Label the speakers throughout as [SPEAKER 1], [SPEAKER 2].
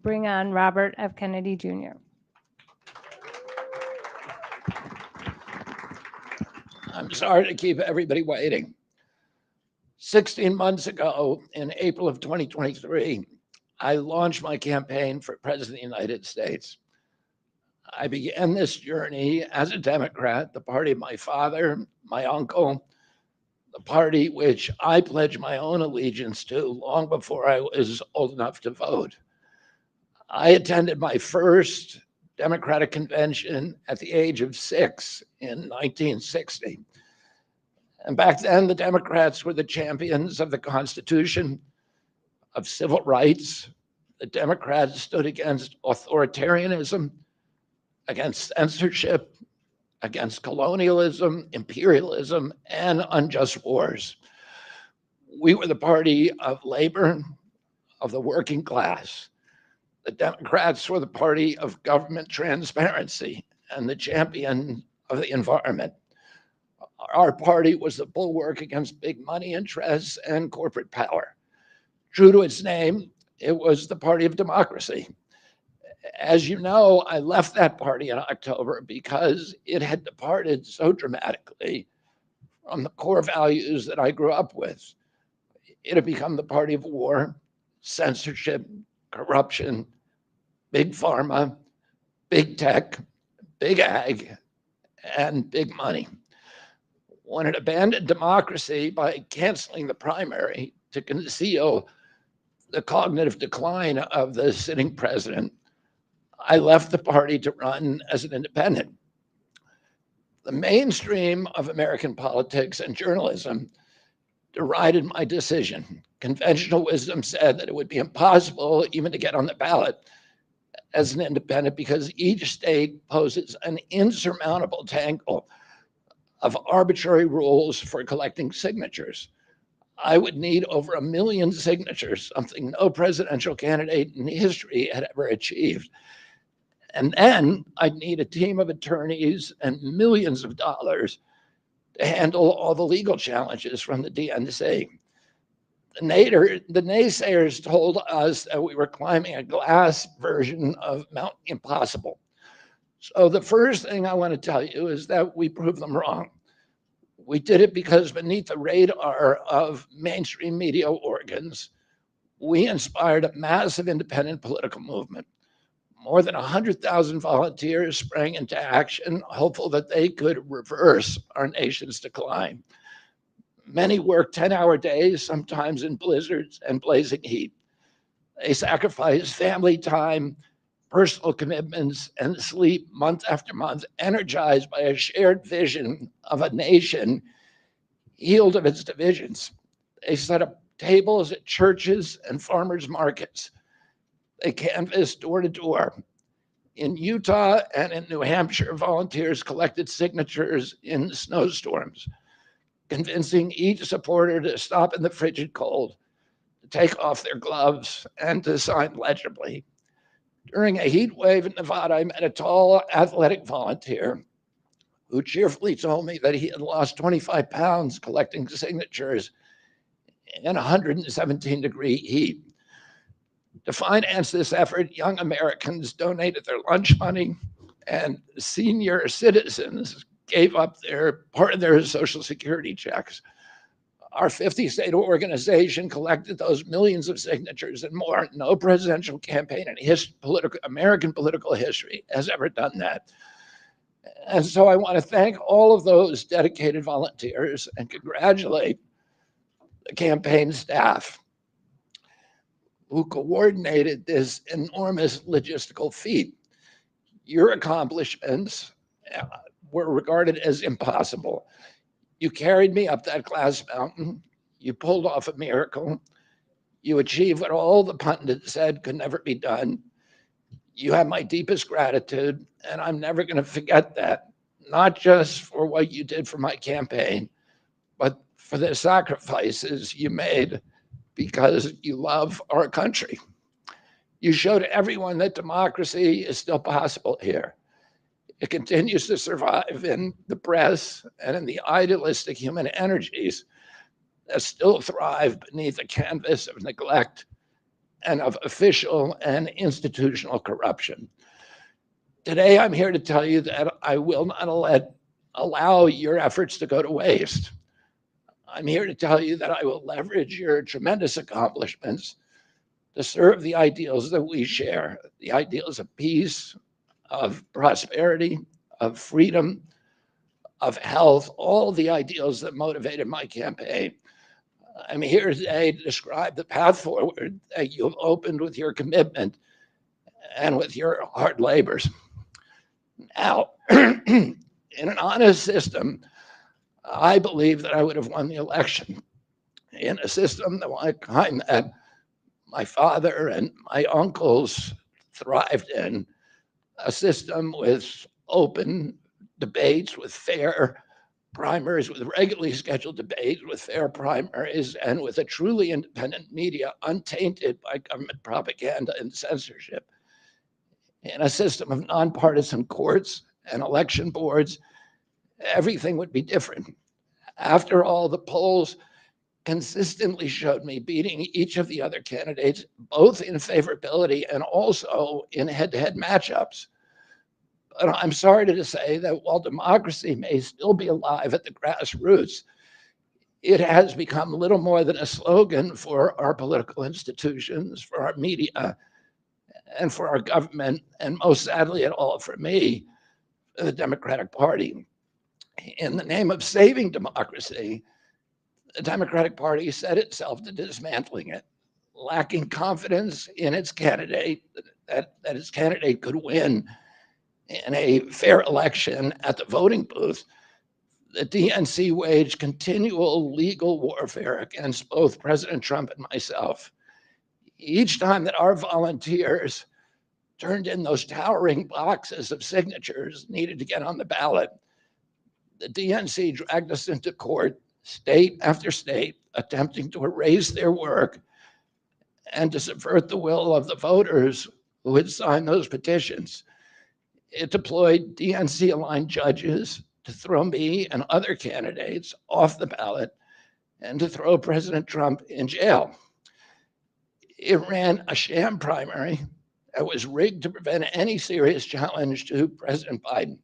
[SPEAKER 1] bring on Robert F. Kennedy Jr.
[SPEAKER 2] I'm sorry to keep everybody waiting. 16 months ago, in April of 2023, I launched my campaign for President of the United States. I began this journey as a Democrat, the party of my father, my uncle, the party which I pledged my own allegiance to long before I was old enough to vote. I attended my first Democratic convention at the age of 6 in 1960. And back then, the Democrats were the champions of the Constitution, of civil rights. The Democrats stood against authoritarianism, against censorship, against colonialism, imperialism, and unjust wars. We were the party of labor, of the working class. The Democrats were the party of government transparency and the champion of the environment. Our party was the bulwark against big money interests and corporate power. True to its name, it was the party of democracy. As you know, I left that party in October because it had departed so dramatically from the core values that I grew up with. It had become the party of war, censorship, corruption, big pharma, big tech, big ag, and big money. When it abandoned democracy by canceling the primary to conceal the cognitive decline of the sitting president, I left the party to run as an independent. The mainstream of American politics and journalism derided my decision. Conventional wisdom said that it would be impossible even to get on the ballot as an independent because each state poses an insurmountable tangle of arbitrary rules for collecting signatures. I would need over 1 million signatures, something no presidential candidate in history had ever achieved. And then I'd need a team of attorneys and millions of dollars to handle all the legal challenges from the DNC. The naysayers told us that we were climbing a glass version of Mount Impossible. So the first thing I want to tell you is that we proved them wrong. We did it because beneath the radar of mainstream media organs, we inspired a massive independent political movement. More than 100,000 volunteers sprang into action, hopeful that they could reverse our nation's decline. Many worked 10-hour days, sometimes in blizzards and blazing heat. They sacrificed family time, personal commitments, and sleep month after month, energized by a shared vision of a nation healed of its divisions. They set up tables at churches and farmers markets. They canvassed door to door. In Utah and in New Hampshire, volunteers collected signatures in snowstorms, convincing each supporter to stop in the frigid cold, to take off their gloves, and to sign legibly. During a heat wave in Nevada, I met a tall, athletic volunteer who cheerfully told me that he had lost 25 pounds collecting signatures in 117-degree heat. To finance this effort, young Americans donated their lunch money, and senior citizens gave up part of their Social Security checks. Our 50-state organization collected those millions of signatures and more. No presidential campaign in American political history has ever done that. And so I want to thank all of those dedicated volunteers and congratulate the campaign staff who coordinated this enormous logistical feat. Your accomplishments were regarded as impossible. You carried me up that glass mountain. You pulled off a miracle. You achieved what all the pundits said could never be done. You have my deepest gratitude, and I'm never going to forget that, not just for what you did for my campaign, but for the sacrifices you made because you love our country. You showed everyone that democracy is still possible here. It continues to survive in the press and in the idealistic human energies that still thrive beneath a canvas of neglect and of official and institutional corruption. Today, I'm here to tell you that I will not allow your efforts to go to waste. I'm here to tell you that I will leverage your tremendous accomplishments to serve the ideals that we share, the ideals of peace, of prosperity, of freedom, of health, all the ideals that motivated my campaign. I'm here today to describe the path forward that you have opened with your commitment and with your hard labors. Now, in an honest system, I believe that I would have won the election. In a system the kind that my father and my uncles thrived in, a system with open debates, with fair primaries, with regularly scheduled debates, with fair primaries, and with a truly independent media untainted by government propaganda and censorship. In a system of nonpartisan courts and election boards, everything would be different. After all, the polls consistently showed me beating each of the other candidates, both in favorability and also in head-to-head matchups. But I'm sorry to say that while democracy may still be alive at the grassroots, it has become little more than a slogan for our political institutions, for our media, and for our government, and most sadly at all for me, the Democratic Party. In the name of saving democracy, the Democratic Party set itself to dismantling it, lacking confidence in its candidate, that its candidate could win in a fair election at the voting booth. The DNC waged continual legal warfare against both President Trump and myself. Each time that our volunteers turned in those towering boxes of signatures needed to get on the ballot, the DNC dragged us into court, state after state, attempting to erase their work and to subvert the will of the voters who had signed those petitions. It deployed DNC-aligned judges to throw me and other candidates off the ballot and to throw President Trump in jail. It ran a sham primary that was rigged to prevent any serious challenge to President Biden.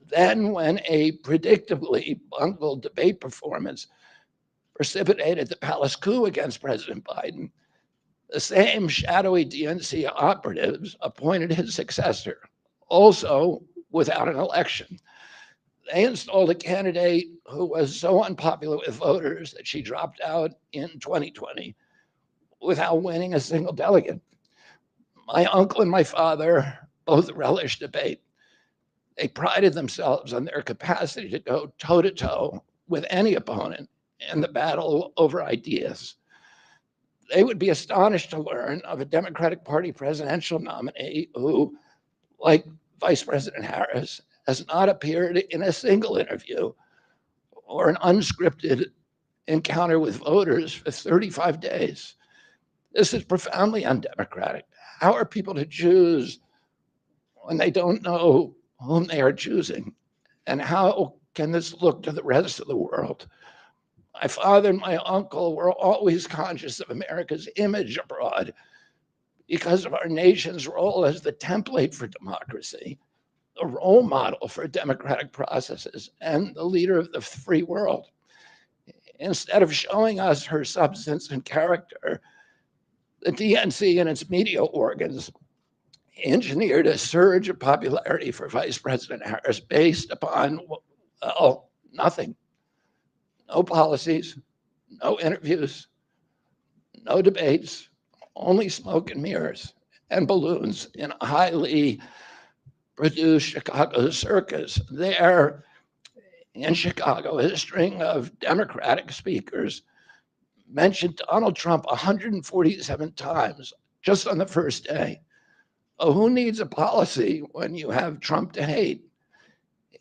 [SPEAKER 2] Then, when a predictably bungled debate performance precipitated the palace coup against President Biden, the same shadowy DNC operatives appointed his successor, also without an election. They installed a candidate who was so unpopular with voters that she dropped out in 2020 without winning a single delegate. My uncle and my father both relished debate. They prided themselves on their capacity to go toe-to-toe with any opponent in the battle over ideas. They would be astonished to learn of a Democratic Party presidential nominee who, like Vice President Harris, has not appeared in a single interview or an unscripted encounter with voters for 35 days. This is profoundly undemocratic. How are people to choose when they don't know whom they are choosing? And how can this look to the rest of the world? My father and my uncle were always conscious of America's image abroad because of our nation's role as the template for democracy, the role model for democratic processes, and the leader of the free world. Instead of showing us her substance and character, the DNC and its media organs engineered a surge of popularity for Vice President Harris based upon, well, nothing. No policies, no interviews, no debates, only smoke and mirrors and balloons in a highly produced Chicago circus. There in Chicago, a string of Democratic speakers mentioned Donald Trump 147 times just on the first day. Oh, who needs a policy when you have Trump to hate?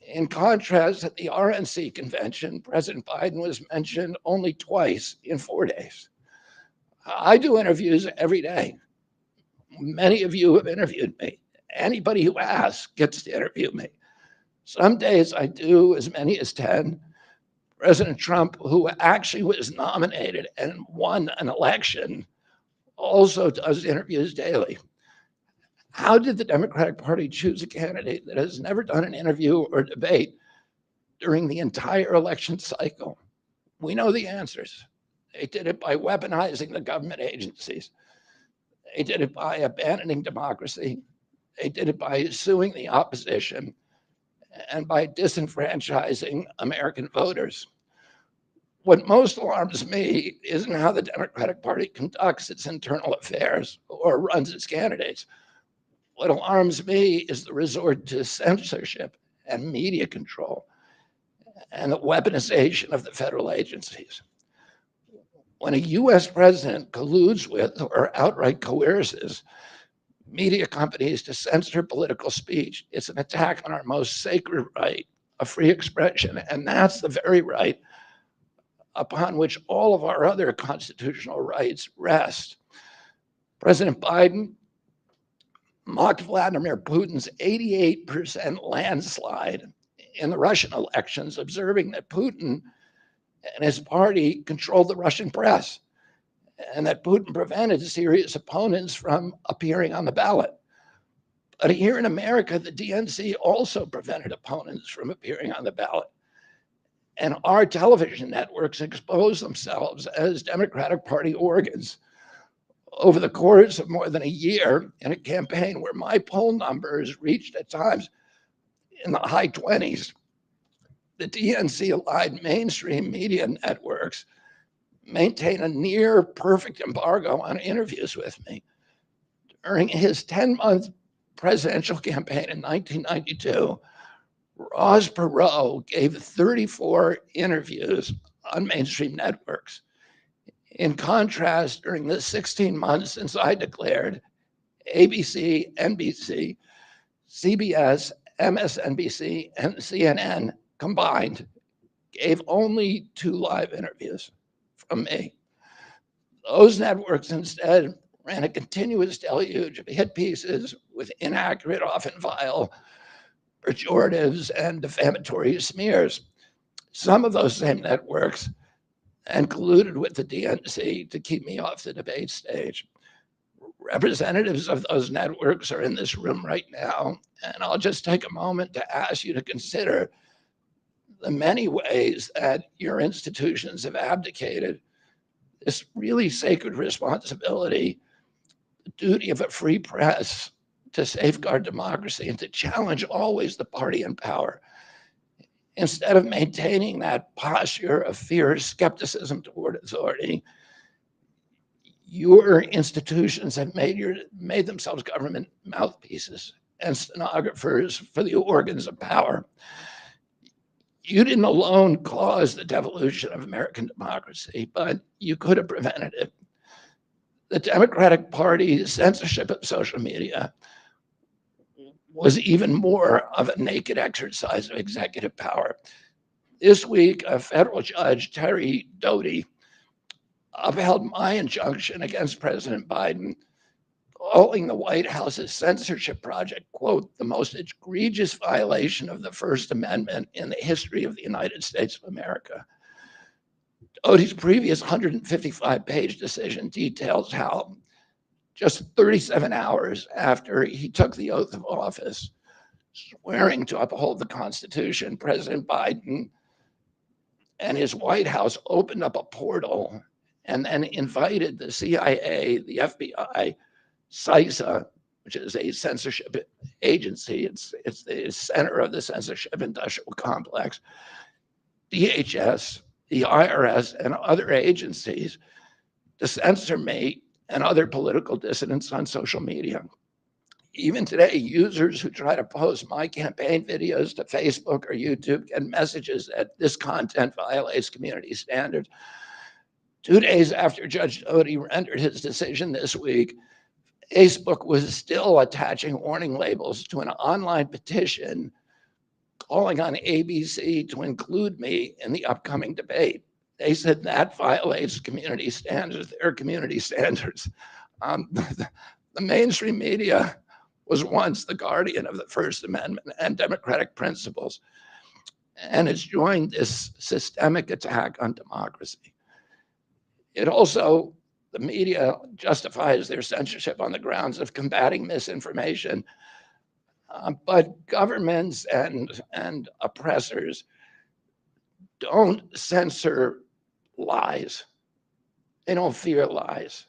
[SPEAKER 2] In contrast, at the RNC convention, President Biden was mentioned only twice in 4 days. I do interviews every day. Many of you have interviewed me. Anybody who asks gets to interview me. Some days I do as many as 10. President Trump, who actually was nominated and won an election also does interviews daily. How did the Democratic Party choose a candidate that has never done an interview or debate during the entire election cycle? We know the answers. They did it by weaponizing the government agencies. They did it by abandoning democracy. They did it by suing the opposition and by disenfranchising American voters. What most alarms me isn't how the Democratic Party conducts its internal affairs or runs its candidates. What alarms me is the resort to censorship and media control and the weaponization of the federal agencies. When a US president colludes with or outright coerces media companies to censor political speech, it's an attack on our most sacred right of free expression. And that's the very right upon which all of our other constitutional rights rest. President Biden mocked Vladimir Putin's 88% landslide in the Russian elections, observing that Putin and his party controlled the Russian press and that Putin prevented serious opponents from appearing on the ballot. But here in America, the DNC also prevented opponents from appearing on the ballot. And our television networks expose themselves as Democratic Party organs. Over the course of more than a year in a campaign where my poll numbers reached at times in the high 20s, the DNC-aligned mainstream media networks maintain a near perfect embargo on interviews with me. During his 10-month presidential campaign in 1992, Ross Perot gave 34 interviews on mainstream networks. In contrast, during the 16 months since I declared, ABC, NBC, CBS, MSNBC, and CNN combined gave only 2 live interviews from me. Those networks instead ran a continuous deluge of hit pieces with inaccurate, often vile, pejoratives and defamatory smears. Some of those same networks and colluded with the DNC to keep me off the debate stage. Representatives of those networks are in this room right now, and I'll just take a moment to ask you to consider the many ways that your institutions have abdicated this really sacred responsibility, the duty of a free press to safeguard democracy and to challenge always the party in power. Instead of maintaining that posture of fierce skepticism toward authority, your institutions have made themselves government mouthpieces and stenographers for the organs of power. You didn't alone cause the devolution of American democracy, but you could have prevented it. The Democratic Party's censorship of social media was even more of a naked exercise of executive power. This week, a federal judge, Terry Doughty, upheld my injunction against President Biden, calling the White House's censorship project, quote, the most egregious violation of the First Amendment in the history of the United States of America. Doughty's previous 155-page decision details how just 37 hours after he took the oath of office, swearing to uphold the Constitution, President Biden and his White House opened up a portal and then invited the CIA, the FBI, CISA, which is a censorship agency, it's the center of the censorship industrial complex, DHS, the IRS, and other agencies to censor me and other political dissidents on social media. Even today, users who try to post my campaign videos to Facebook or YouTube get messages that this content violates community standards. 2 days after Judge Doughty rendered his decision this week, Facebook was still attaching warning labels to an online petition calling on ABC to include me in the upcoming debate. They said that violates community standards, their community standards. The mainstream media was once the guardian of the First Amendment and democratic principles, and it's joined this systemic attack on democracy. It also the media justifies their censorship on the grounds of combating misinformation. But governments and oppressors don't censor lies. They don't fear lies.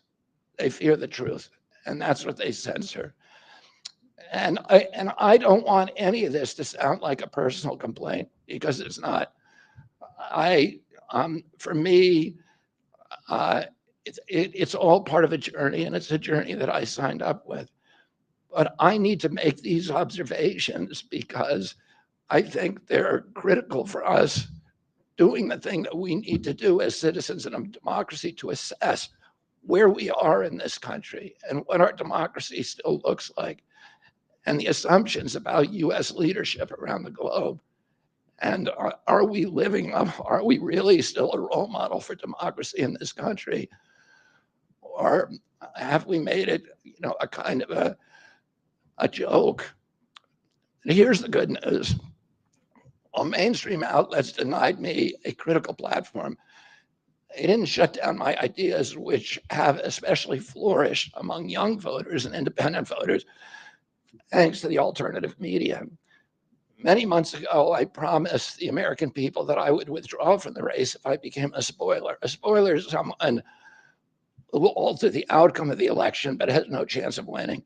[SPEAKER 2] They fear the truth. And that's what they censor. And I don't want any of this to sound like a personal complaint, because it's not. For me, it's all part of a journey, and it's a journey that I signed up with. But I need to make these observations because I think they're critical for us doing the thing that we need to do as citizens in a democracy to assess where we are in this country and what our democracy still looks like, and the assumptions about US leadership around the globe. And are we living up? Are we really still a role model for democracy in this country? Or have we made it, a kind of a joke? And here's the good news. While mainstream outlets denied me a critical platform, they didn't shut down my ideas, which have especially flourished among young voters and independent voters, thanks to the alternative media. Many months ago, I promised the American people that I would withdraw from the race if I became a spoiler. A spoiler is someone who will alter the outcome of the election but has no chance of winning.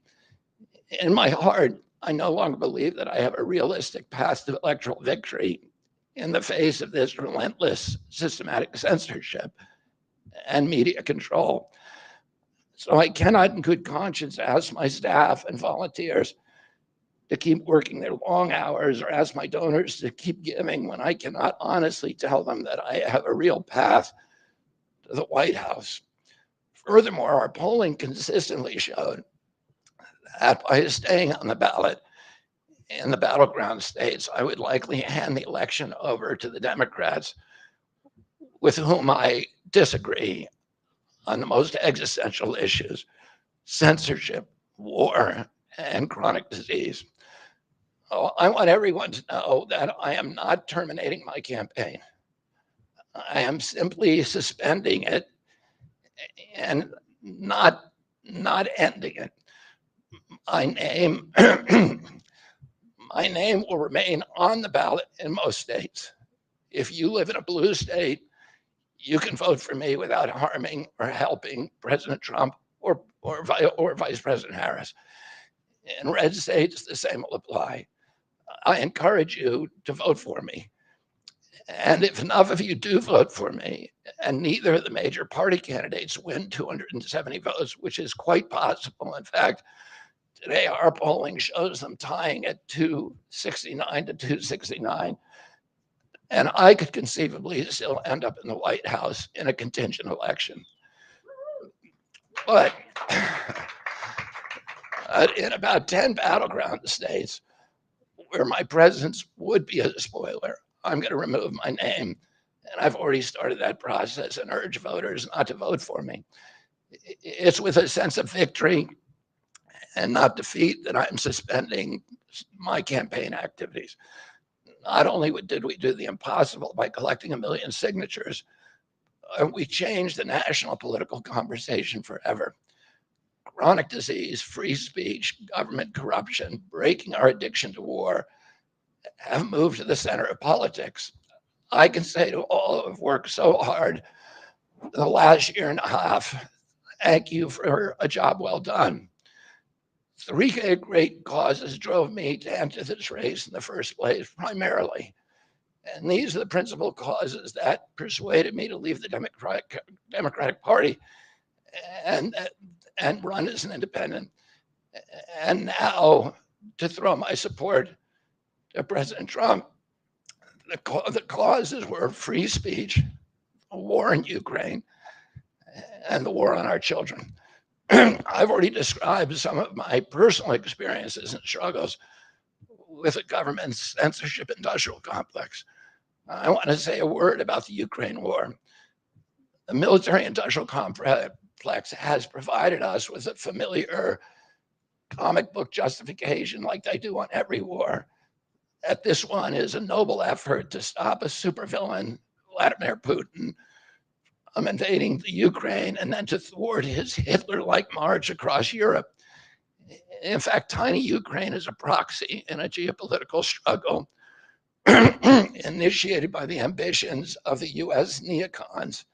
[SPEAKER 2] In my heart, I no longer believe that I have a realistic path to electoral victory in the face of this relentless systematic censorship and media control. So I cannot in good conscience ask my staff and volunteers to keep working their long hours or ask my donors to keep giving when I cannot honestly tell them that I have a real path to the White House. Furthermore, our polling consistently showed that by staying on the ballot in the battleground states, I would likely hand the election over to the Democrats, with whom I disagree on the most existential issues: censorship, war, and chronic disease. Oh, I want everyone to know that I am not terminating my campaign. I am simply suspending it and not ending it. My name my name will remain on the ballot in most states. If you live in a blue state, you can vote for me without harming or helping President Trump or Vice President Harris. In red states, the same will apply. I encourage you to vote for me. And if enough of you do vote for me, and neither of the major party candidates win 270 votes, which is quite possible. In fact, today our polling shows them tying at 269 to 269. And I could conceivably still end up in the White House in a contingent election. But in about 10 battleground states where my presence would be a spoiler, I'm going to remove my name. And I've already started that process and urge voters not to vote for me. It's with a sense of victory and not defeat that I'm suspending my campaign activities. Not only did we do the impossible by collecting 1 million signatures, we changed the national political conversation forever. Chronic disease, free speech, government corruption, breaking our addiction to war have moved to the center of politics. I can say to all who have worked so hard the last year and a half, thank you for a job well done. 3 great causes drove me to enter this race in the first place, primarily. And these are the principal causes that persuaded me to leave the Democratic Party and run as an independent. And now to throw my support to President Trump. The causes were free speech, a war in Ukraine, and the war on our children. I've already described some of my personal experiences and struggles with the government's censorship industrial complex. I want to say a word about the Ukraine war. The military industrial complex has provided us with a familiar comic book justification, like they do on every war, that this one is a noble effort to stop a supervillain, Vladimir Putin, from invading the Ukraine and then to thwart his Hitler-like march across Europe. In fact, tiny Ukraine is a proxy in a geopolitical struggle initiated by the ambitions of the US neocons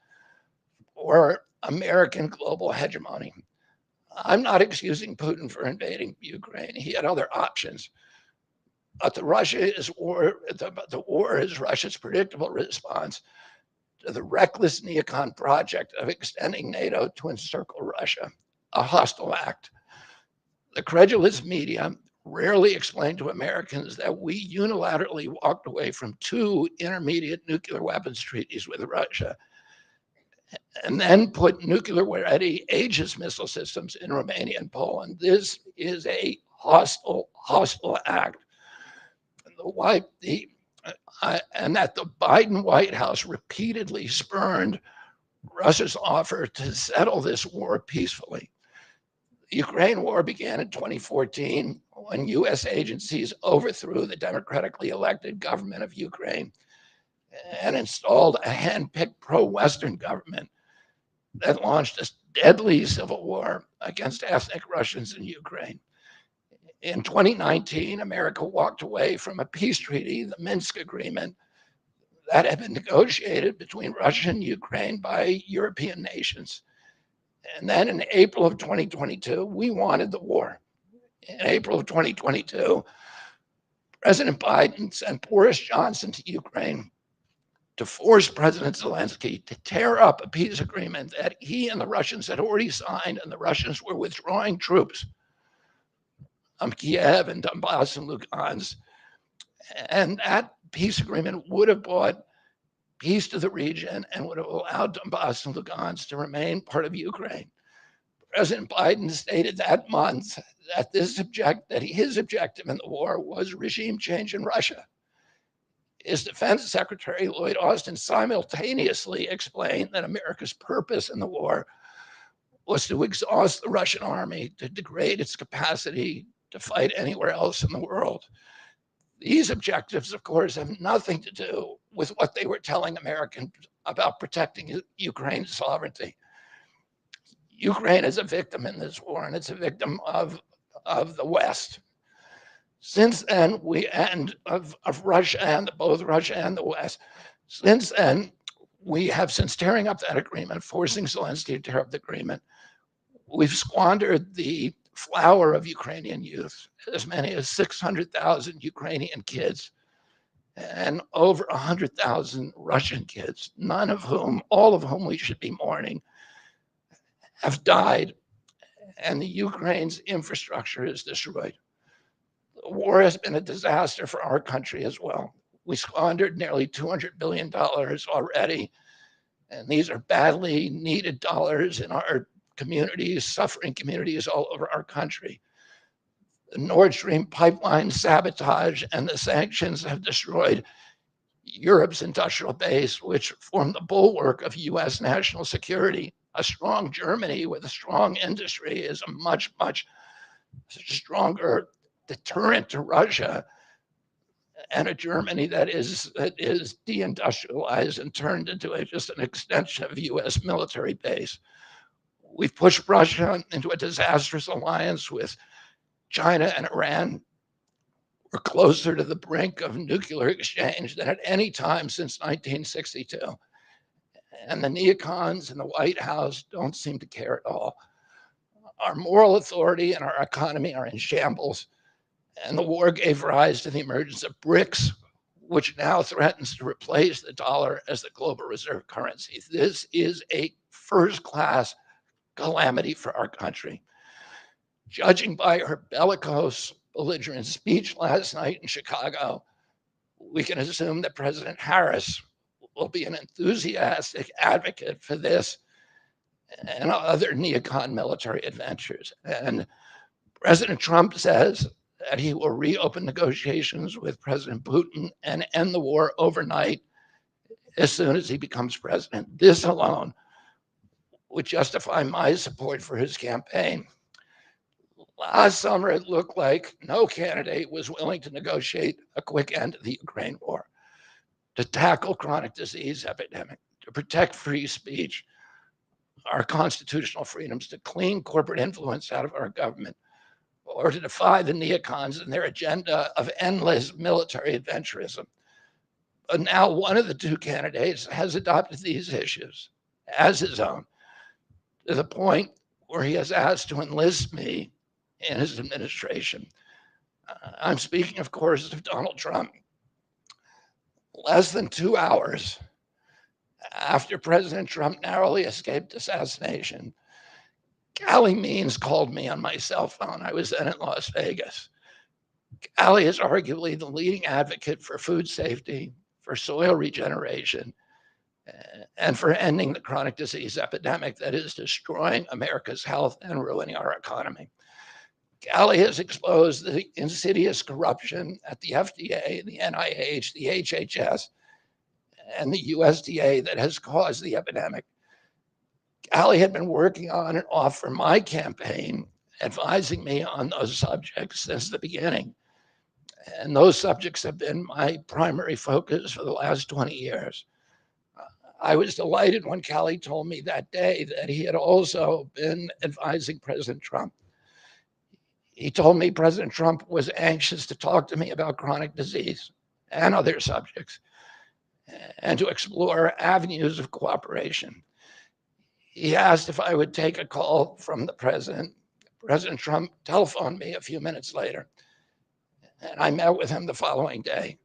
[SPEAKER 2] or American global hegemony. I'm not excusing Putin for invading Ukraine. He had other options. But the war is Russia's predictable response to the reckless neocon project of extending NATO to encircle Russia, a hostile act. The credulous media rarely explain to Americans that we unilaterally walked away from 2 intermediate nuclear weapons treaties with Russia and then put nuclear-ready Aegis missile systems in Romania and Poland. This is a hostile act. And that the Biden White House repeatedly spurned Russia's offer to settle this war peacefully. The Ukraine war began in 2014 when US agencies overthrew the democratically elected government of Ukraine and installed a hand-picked pro-Western government that launched a deadly civil war against ethnic Russians in Ukraine. In 2019, America walked away from a peace treaty, the Minsk Agreement, that had been negotiated between Russia and Ukraine by European nations. And then in April of 2022, we wanted the war. In April of 2022, President Biden sent Boris Johnson to Ukraine to force President Zelensky to tear up a peace agreement that he and the Russians had already signed, and the Russians were withdrawing troops from Kiev and Donbass and Lugansk. And that peace agreement would have brought peace to the region and would have allowed Donbass and Lugansk to remain part of Ukraine. President Biden stated that month that his objective in the war was regime change in Russia. His Defense Secretary, Lloyd Austin, simultaneously explained that America's purpose in the war was to exhaust the Russian army, to degrade its capacity to fight anywhere else in the world. These objectives, of course, have nothing to do with what they were telling Americans about protecting Ukraine's sovereignty. Ukraine is a victim in this war, and it's a victim of the West. Since then, of Russia and both Russia and the West. Since then, we have, since tearing up that agreement, forcing Zelensky to tear up the agreement, we've squandered the flower of Ukrainian youth, as many as 600,000 Ukrainian kids and over 100,000 Russian kids, all of whom we should be mourning, have died, and the Ukraine's infrastructure is destroyed. The war has been a disaster for our country as well. We squandered nearly $200 billion already, and these are badly needed dollars in our communities, suffering communities all over our country. The Nord Stream pipeline sabotage and the sanctions have destroyed Europe's industrial base, which formed the bulwark of US national security. A strong Germany with a strong industry is a much, much stronger deterrent to Russia, and a Germany that is deindustrialized and turned into just an extension of US military base. We've pushed Russia into a disastrous alliance with China and Iran. We're closer to the brink of nuclear exchange than at any time since 1962. And the neocons in the White House don't seem to care at all. Our moral authority and our economy are in shambles. And the war gave rise to the emergence of BRICS, which now threatens to replace the dollar as the global reserve currency. This is a first-class calamity for our country. Judging by her bellicose, belligerent speech last night in Chicago, we can assume that President Harris will be an enthusiastic advocate for this and other neocon military adventures. And President Trump says that he will reopen negotiations with President Putin and end the war overnight as soon as he becomes president. This alone would justify my support for his campaign. Last summer, it looked like no candidate was willing to negotiate a quick end to the Ukraine war, to tackle chronic disease epidemic, to protect free speech, our constitutional freedoms, to clean corporate influence out of our government, or to defy the neocons and their agenda of endless military adventurism. But now one of the two candidates has adopted these issues as his own, to the point where he has asked to enlist me in his administration. I'm speaking, of course, of Donald Trump. Less than 2 hours after President Trump narrowly escaped assassination, Callie Means called me on my cell phone. I was then in Las Vegas. Callie is arguably the leading advocate for food safety, for soil regeneration, and for ending the chronic disease epidemic that is destroying America's health and ruining our economy. Callie has exposed the insidious corruption at the FDA, the NIH, the HHS, and the USDA that has caused the epidemic. Callie had been working on and off for my campaign, advising me on those subjects since the beginning. And those subjects have been my primary focus for the last 20 years. I was delighted when Callie told me that day that he had also been advising President Trump. He told me President Trump was anxious to talk to me about chronic disease and other subjects, and to explore avenues of cooperation. He asked if I would take a call from the president. President Trump telephoned me a few minutes later, and I met with him the following day.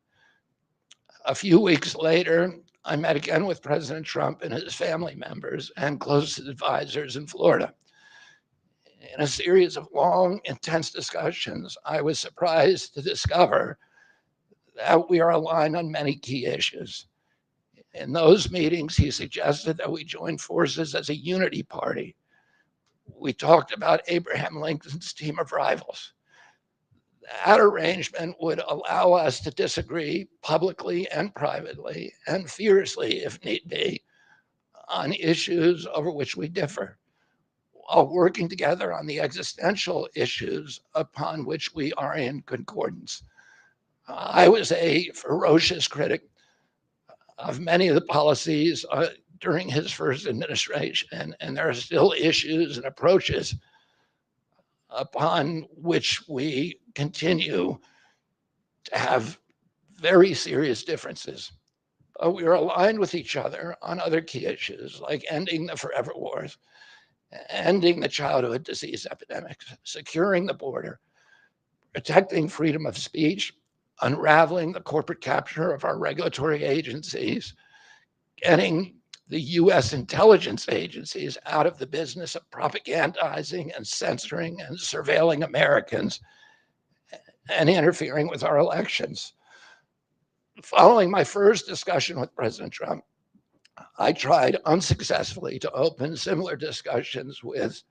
[SPEAKER 2] A few weeks later, I met again with President Trump and his family members and closest advisors in Florida. In a series of long, intense discussions, I was surprised to discover that we are aligned on many key issues. In those meetings, he suggested that we join forces as a unity party. We talked about Abraham Lincoln's team of rivals. That arrangement would allow us to disagree publicly and privately, and fiercely, if need be, on issues over which we differ, while working together on the existential issues upon which we are in concordance. I was a ferocious critic of many of the policies during his first administration, and there are still issues and approaches upon which we continue to have very serious differences. We are aligned with each other on other key issues like ending the forever wars, ending the childhood disease epidemics, securing the border, protecting freedom of speech, unraveling the corporate capture of our regulatory agencies, getting the US intelligence agencies out of the business of propagandizing and censoring and surveilling Americans and interfering with our elections. Following my first discussion with President Trump, I tried unsuccessfully to open similar discussions with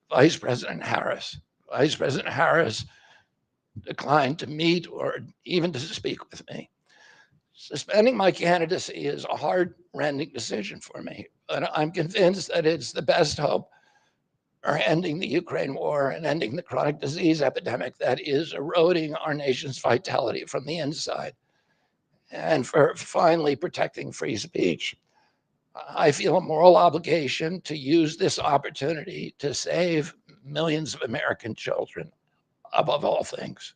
[SPEAKER 2] Vice President Harris. Vice President Harris declined to meet or even to speak with me. Suspending my candidacy is a heart-rending decision for me, but I'm convinced that it's the best hope for ending the Ukraine war and ending the chronic disease epidemic that is eroding our nation's vitality from the inside, and for finally protecting free speech. I feel a moral obligation to use this opportunity to save millions of American children, above all things.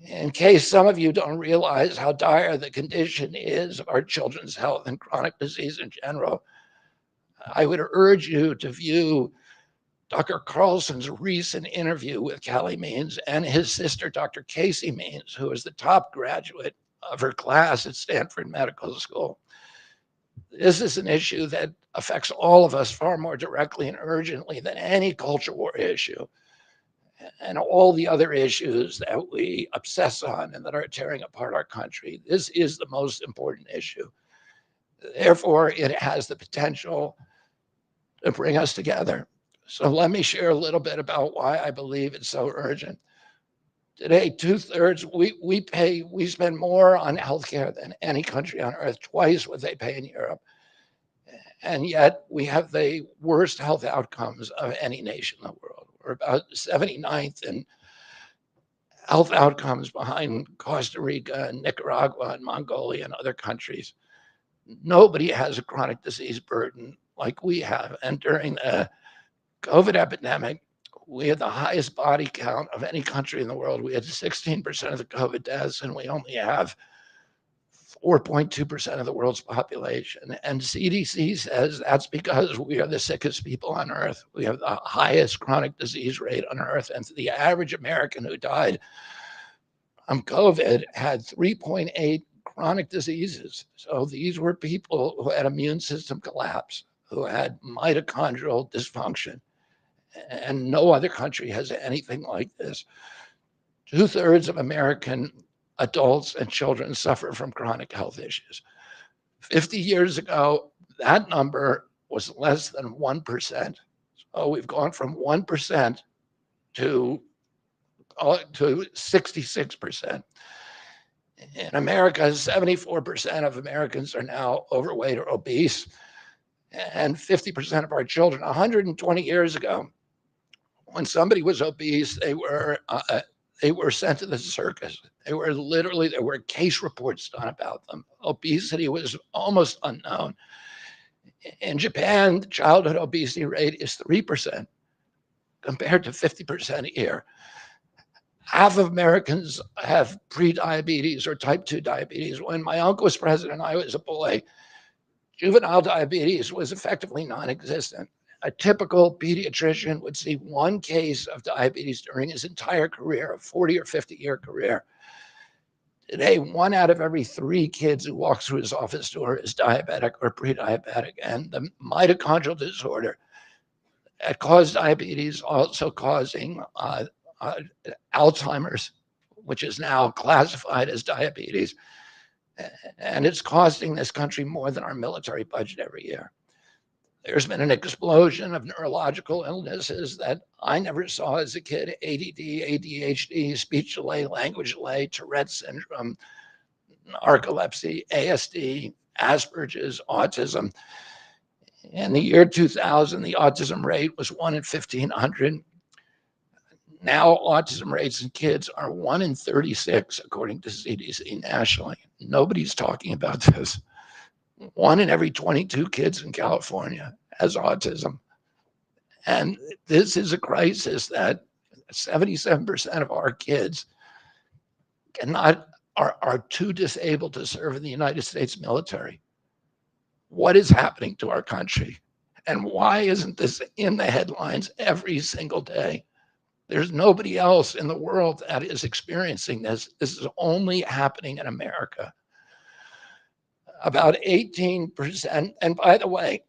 [SPEAKER 2] In case some of you don't realize how dire the condition is of our children's health and chronic disease in general, I would urge you to view Dr. Carlson's recent interview with Callie Means and his sister, Dr. Casey Means, who is the top graduate of her class at Stanford Medical School. This is an issue that affects all of us far more directly and urgently than any culture war issue and all the other issues that we obsess on and that are tearing apart our country. This is the most important issue. Therefore, it has the potential to bring us together. So let me share a little bit about why I believe it's so urgent. Today, 2/3, we spend more on healthcare than any country on earth, twice what they pay in Europe. And yet we have the worst health outcomes of any nation in the world. We're about 79th in health outcomes behind Costa Rica and Nicaragua and Mongolia and other countries. Nobody has a chronic disease burden like we have. And during the COVID epidemic, we had the highest body count of any country in the world. We had 16% of the COVID deaths, and we only have 4.2% of the world's population. And CDC says that's because we are the sickest people on earth. We have the highest chronic disease rate on earth. And the average American who died from COVID had 3.8 chronic diseases. So these were people who had immune system collapse, who had mitochondrial dysfunction. And no other country has anything like this. 2/3 of American adults and children suffer from chronic health issues. 50 years ago, that number was less than 1%. So we've gone from 1% to 66%. In America, 74% of Americans are now overweight or obese, and 50% of our children. 120 years ago, when somebody was obese, they were sent to the circus. There were case reports done about them. Obesity was almost unknown. In Japan, the childhood obesity rate is 3% compared to 50% here. Half of Americans have prediabetes or type 2 diabetes. When my uncle was president, I was a boy. Juvenile diabetes was effectively non-existent. A typical pediatrician would see one case of diabetes during his entire career, a 40 or 50-year career. Today, 1 out of every 3 kids who walks through his office door is diabetic or pre-diabetic. And the mitochondrial disorder that caused diabetes also causing Alzheimer's, which is now classified as diabetes. And it's costing this country more than our military budget every year. There's been an explosion of neurological illnesses that I never saw as a kid: ADD, ADHD, speech delay, language delay, Tourette syndrome, narcolepsy, ASD, Asperger's, autism. In the year 2000, the autism rate was 1 in 1,500. Now, autism rates in kids are 1 in 36, according to CDC nationally. Nobody's talking about this. 1 in every 22 kids in California has autism. And this is a crisis that 77% of our kids are too disabled to serve in the United States military. What is happening to our country? And why isn't this in the headlines every single day? There's nobody else in the world that is experiencing this. This is only happening in America. About 18%. And by the way,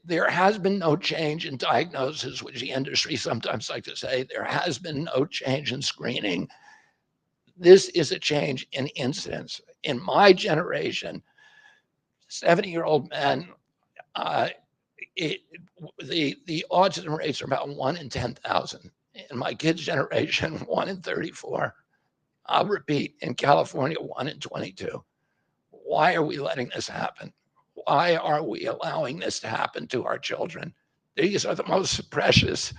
[SPEAKER 2] there has been no change in diagnosis, which the industry sometimes like to say. There has been no change in screening. This is a change in incidence. In my generation, 70-year-old men, the autism rates are about 1 in 10,000. In my kids' generation, 1 in 34. I'll repeat, in California, 1 in 22. Why are we letting this happen? Why are we allowing this to happen to our children? These are the most precious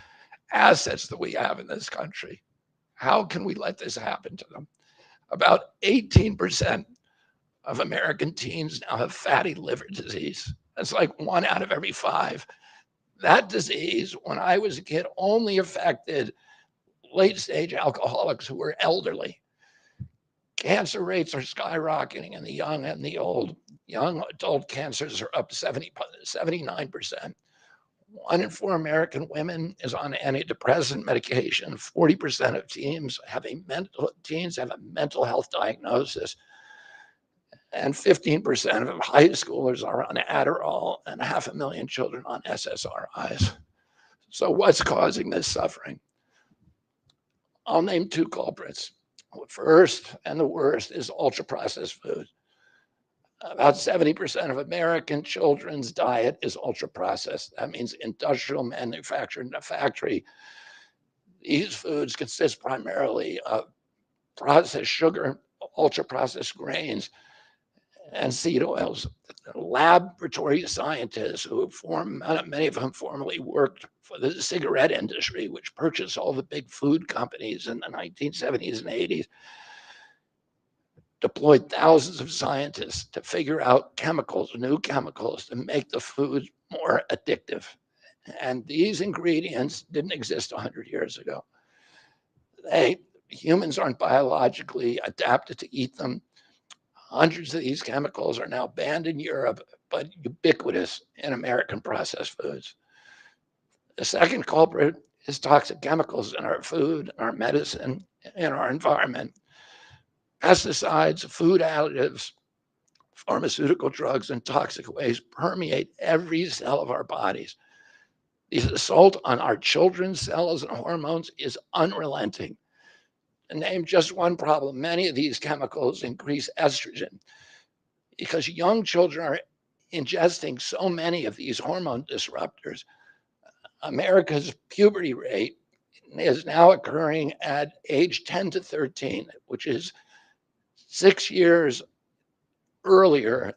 [SPEAKER 2] assets that we have in this country. How can we let this happen to them? About 18% of American teens now have fatty liver disease. That's like 1 out of every 5. That disease, when I was a kid, only affected late-stage alcoholics who were elderly. Cancer rates are skyrocketing in the young and the old. Young adult cancers are up 79%. 1 in 4 American women is on antidepressant medication. 40% of teens have a mental health diagnosis. And 15% of high schoolers are on Adderall, and 500,000 children on SSRIs. So what's causing this suffering? I'll name 2 culprits. First, and the worst, is ultra-processed food. About 70% of American children's diet is ultra-processed. That means industrial manufactured in a factory. These foods consist primarily of processed sugar, ultra-processed grains, and seed oils. Laboratory scientists many of them formerly worked for the cigarette industry, which purchased all the big food companies in the 1970s and 80s. deployed thousands of scientists to figure out chemicals, new chemicals, to make the food more addictive. And these ingredients didn't exist 100 years ago. Humans aren't biologically adapted to eat them. Hundreds of these chemicals are now banned in Europe, but ubiquitous in American processed foods. The second culprit is toxic chemicals in our food, our medicine, in our environment. Pesticides, food additives, pharmaceutical drugs, and toxic waste permeate every cell of our bodies. The assault on our children's cells and hormones is unrelenting. To name just one problem, many of these chemicals increase estrogen because young children are ingesting so many of these hormone disruptors. America's puberty rate is now occurring at age 10 to 13, which is 6 years earlier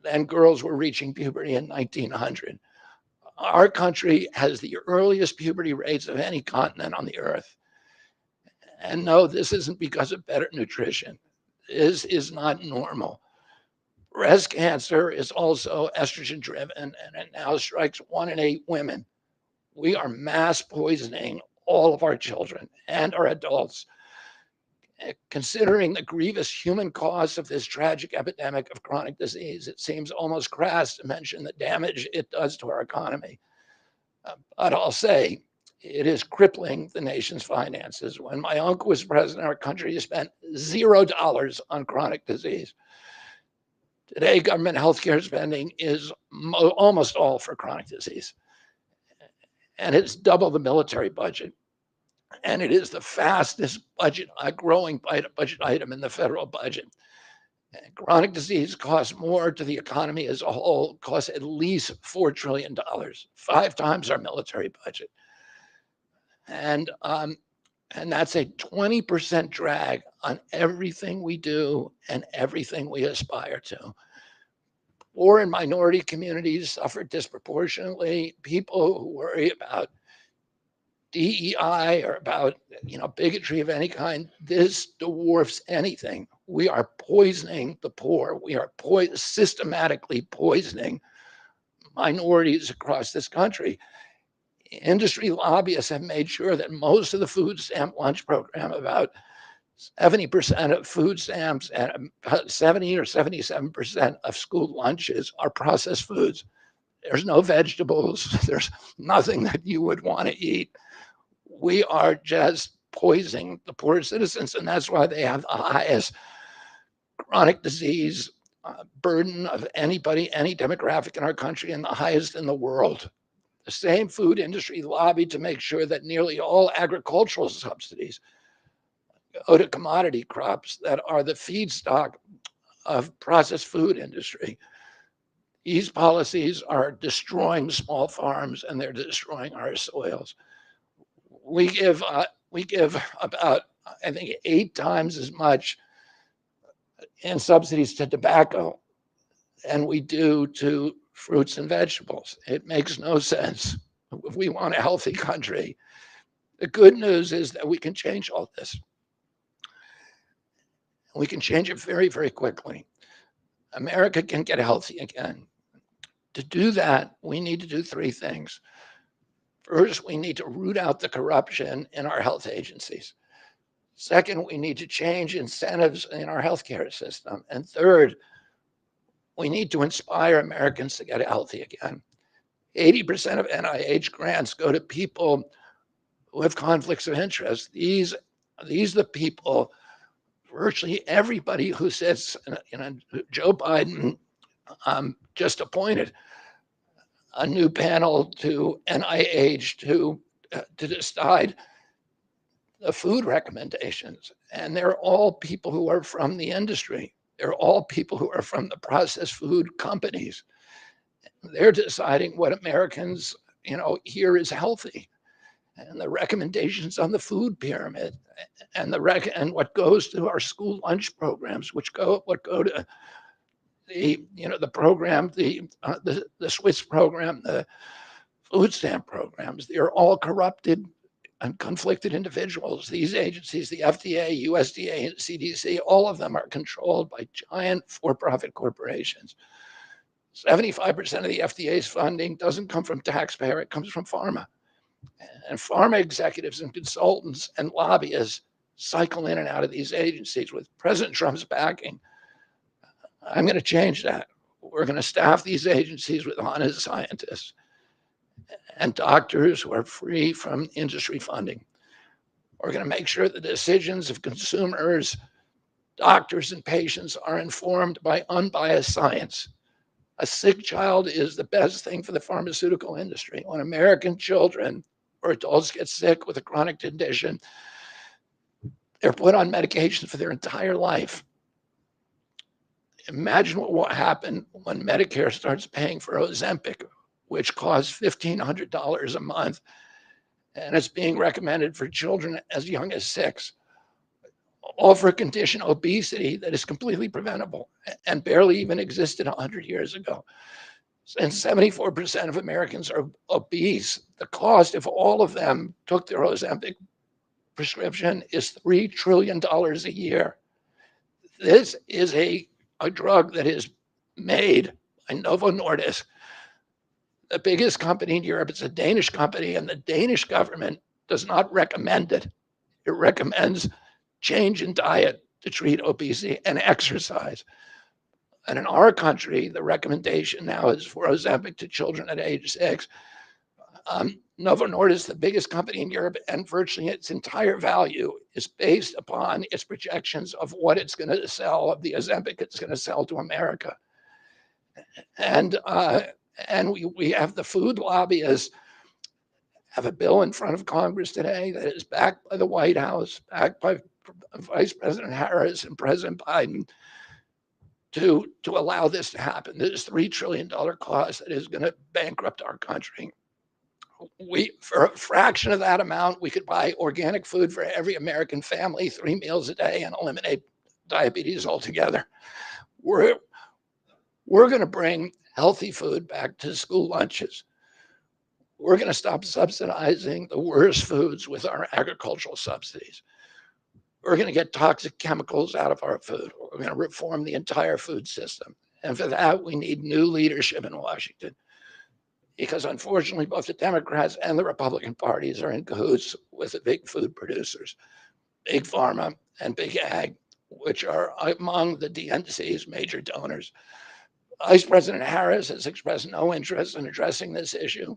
[SPEAKER 2] than girls were reaching puberty in 1900. Our country has the earliest puberty rates of any continent on the earth. And no, this isn't because of better nutrition. This is not normal. Breast cancer is also estrogen driven, and it now strikes 1 in 8 women. We are mass poisoning all of our children and our adults. Considering the grievous human cost of this tragic epidemic of chronic disease, it seems almost crass to mention the damage it does to our economy. But I'll say it is crippling the nation's finances. When my uncle was president, our country has spent $0 on chronic disease. Today, government healthcare spending is almost all for chronic disease. And it's double the military budget. And it is the fastest growing budget item in the federal budget. And chronic disease costs more to the economy as a whole, costs at least $4 trillion, 5 times our military budget. And that's a 20% drag on everything we do and everything we aspire to. Poor and minority communities suffer disproportionately. People who worry about DEI or about bigotry of any kind, this dwarfs anything. We are poisoning the poor. We are systematically poisoning minorities across this country. Industry lobbyists have made sure that most of the food stamp lunch program, about 70% of food stamps and about 70 or 77% of school lunches are processed foods. There's no vegetables. There's nothing that you would want to eat. We are just poisoning the poor citizens, and that's why they have the highest chronic disease burden of anybody, any demographic in our country, and the highest in the world. The same food industry lobbied to make sure that nearly all agricultural subsidies go to commodity crops that are the feedstock of processed food industry. These policies are destroying small farms and they're destroying our soils. We give about, I think, 8 times as much in subsidies to tobacco than we do to fruits and vegetables. It makes no sense. If we want a healthy country, the good news is that we can change all this. We can change it very, very quickly. America can get healthy again. To do that, we need to do 3 things. First, we need to root out the corruption in our health agencies. Second, we need to change incentives in our healthcare system. And third, we need to inspire Americans to get healthy again. 80% of NIH grants go to people who have conflicts of interest. These are the people, virtually everybody who sits, Joe Biden just appointed a new panel to NIH to decide the food recommendations. And they're all people who are from the industry. They're all people who are from the processed food companies. They're deciding what Americans, here is healthy. And the recommendations on the food pyramid and what goes to our school lunch programs, what go to the program, the Swiss program, the food stamp programs, they're all corrupted and conflicted individuals. These agencies, the FDA, USDA, and CDC, all of them are controlled by giant for-profit corporations. 75% of the FDA's funding doesn't come from taxpayer, it comes from pharma. And pharma executives and consultants and lobbyists cycle in and out of these agencies with President Trump's backing. I'm going to change that. We're going to staff these agencies with honest scientists and doctors who are free from industry funding. We're going to make sure the decisions of consumers, doctors, and patients are informed by unbiased science. A sick child is the best thing for the pharmaceutical industry. When American children or adults get sick with a chronic condition, they're put on medication for their entire life. Imagine what will happen when Medicare starts paying for Ozempic, which costs $1,500 a month, and it's being recommended for children as young as 6, all for a condition, obesity, that is completely preventable and barely even existed 100 years ago. And 74% of Americans are obese. The cost, if all of them took their Ozempic prescription, is $3 trillion a year. This is a drug that is made by Novo Nordisk, the biggest company in Europe. It's a Danish company, and the Danish government does not recommend it. It recommends change in diet to treat obesity and exercise. And in our country, the recommendation now is for Ozempic to children at age 6. Novo Nordisk, the biggest company in Europe, and virtually its entire value is based upon its projections of what it's going to sell, of the Ozempic it's going to sell to America. And we have the food lobbyists have a bill in front of Congress today that is backed by the White House, backed by Vice President Harris and President Biden, to allow this to happen. This $3 trillion cost that is going to bankrupt our country. For a fraction of that amount, we could buy organic food for every American family, 3 meals a day, and eliminate diabetes altogether. We're going to bring healthy food back to school lunches. We're going to stop subsidizing the worst foods with our agricultural subsidies. We're going to get toxic chemicals out of our food. We're going to reform the entire food system. And for that, we need new leadership in Washington, because unfortunately, both the Democrats and the Republican parties are in cahoots with the big food producers, Big Pharma and Big Ag, which are among the DNC's major donors. Vice President Harris has expressed no interest in addressing this issue.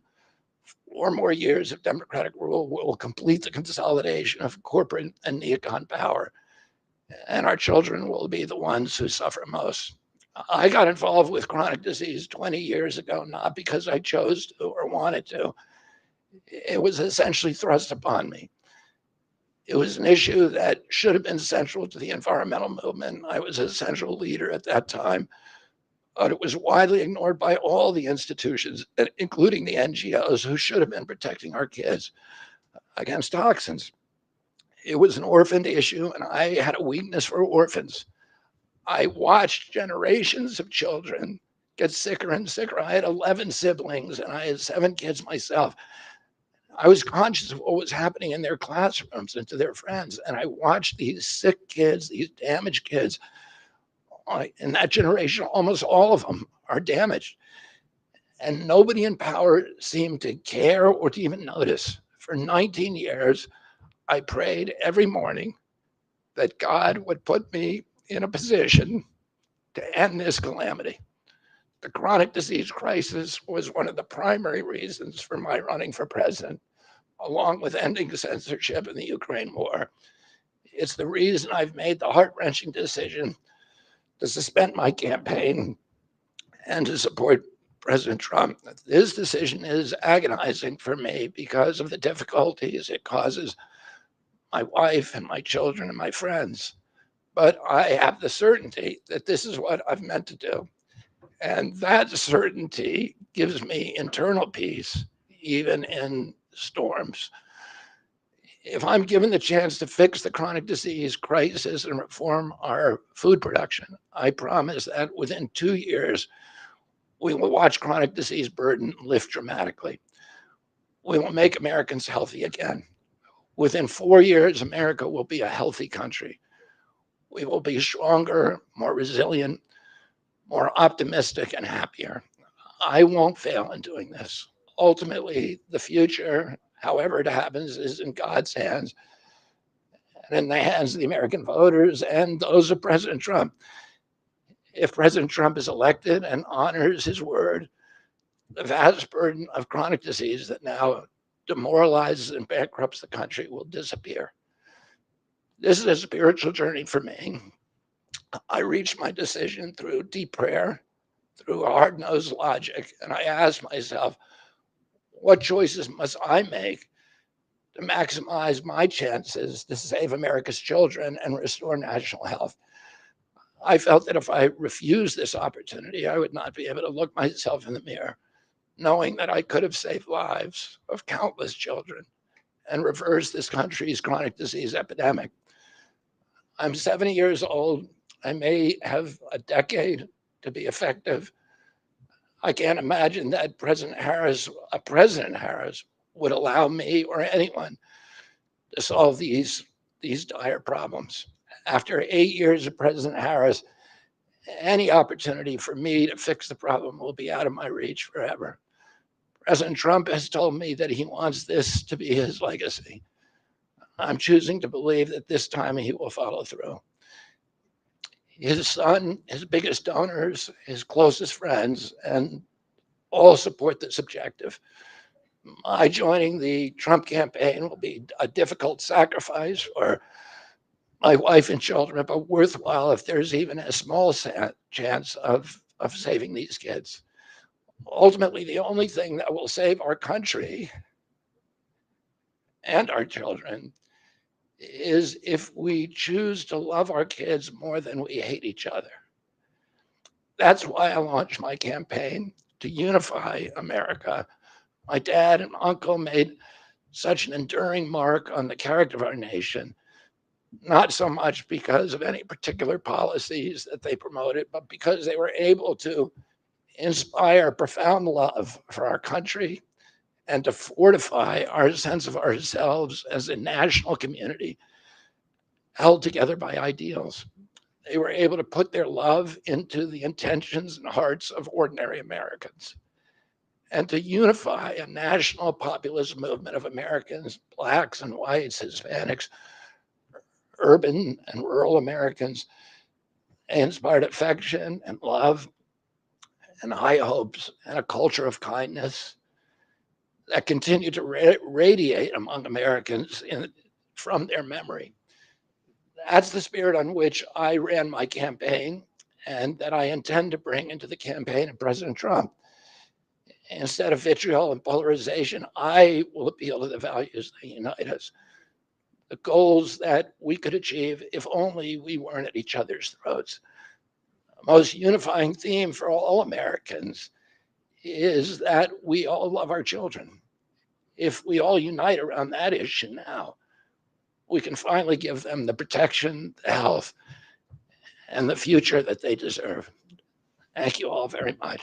[SPEAKER 2] 4 more years of Democratic rule will complete the consolidation of corporate and neocon power, and our children will be the ones who suffer most. I got involved with chronic disease 20 years ago, not because I chose to or wanted to. It was essentially thrust upon me. It was an issue that should have been central to the environmental movement. I was a central leader at that time, but it was widely ignored by all the institutions, including the NGOs, who should have been protecting our kids against toxins. It was an orphaned issue, and I had a weakness for orphans. I watched generations of children get sicker and sicker. I had 11 siblings, and I had 7 kids myself. I was conscious of what was happening in their classrooms and to their friends, and I watched these sick kids, these damaged kids. In that generation, almost all of them are damaged. And nobody in power seemed to care or to even notice. For 19 years, I prayed every morning that God would put me in a position to end this calamity. The chronic disease crisis was one of the primary reasons for my running for president, along with ending censorship in the Ukraine war. It's the reason I've made the heart-wrenching decision to suspend my campaign and to support President Trump. This decision is agonizing for me because of the difficulties it causes my wife and my children and my friends. But I have the certainty that this is what I've meant to do. And that certainty gives me internal peace, even in storms. If I'm given the chance to fix the chronic disease crisis and reform our food production, I promise that within 2 years, we will watch chronic disease burden lift dramatically. We will make Americans healthy again. Within 4 years, America will be a healthy country. We will be stronger, more resilient, more optimistic, and happier. I won't fail in doing this. Ultimately, the future, however it happens, is in God's hands and in the hands of the American voters and those of President Trump. If President Trump is elected and honors his word, the vast burden of chronic disease that now demoralizes and bankrupts the country will disappear. This is a spiritual journey for me. I reached my decision through deep prayer, through hard-nosed logic, and I asked myself, what choices must I make to maximize my chances to save America's children and restore national health? I felt that if I refused this opportunity, I would not be able to look myself in the mirror, knowing that I could have saved lives of countless children and reversed this country's chronic disease epidemic. I'm 70 years old. I may have a decade to be effective. I can't imagine that President Harris would allow me or anyone to solve these dire problems. After 8 years of President Harris, any opportunity for me to fix the problem will be out of my reach forever. President Trump has told me that he wants this to be his legacy. I'm choosing to believe that this time he will follow through. His son, his biggest donors, his closest friends, and all support this objective. My joining the Trump campaign will be a difficult sacrifice for my wife and children, but worthwhile if there's even a small chance of saving these kids. Ultimately, the only thing that will save our country and our children is if we choose to love our kids more than we hate each other. That's why I launched my campaign to unify America. My dad and uncle made such an enduring mark on the character of our nation, not so much because of any particular policies that they promoted, but because they were able to inspire profound love for our country and to fortify our sense of ourselves as a national community held together by ideals. They were able to put their love into the intentions and hearts of ordinary Americans and to unify a national populist movement of Americans, Blacks and whites, Hispanics, urban and rural Americans. They inspired affection and love and high hopes and a culture of kindness that continue to radiate among Americans from their memory. That's the spirit on which I ran my campaign and that I intend to bring into the campaign of President Trump. Instead of vitriol and polarization, I will appeal to the values that unite us, the goals that we could achieve if only we weren't at each other's throats. The most unifying theme for all Americans is that we all love our children. If we all unite around that issue now, we can finally give them the protection, the health, and the future that they deserve. Thank you all very much.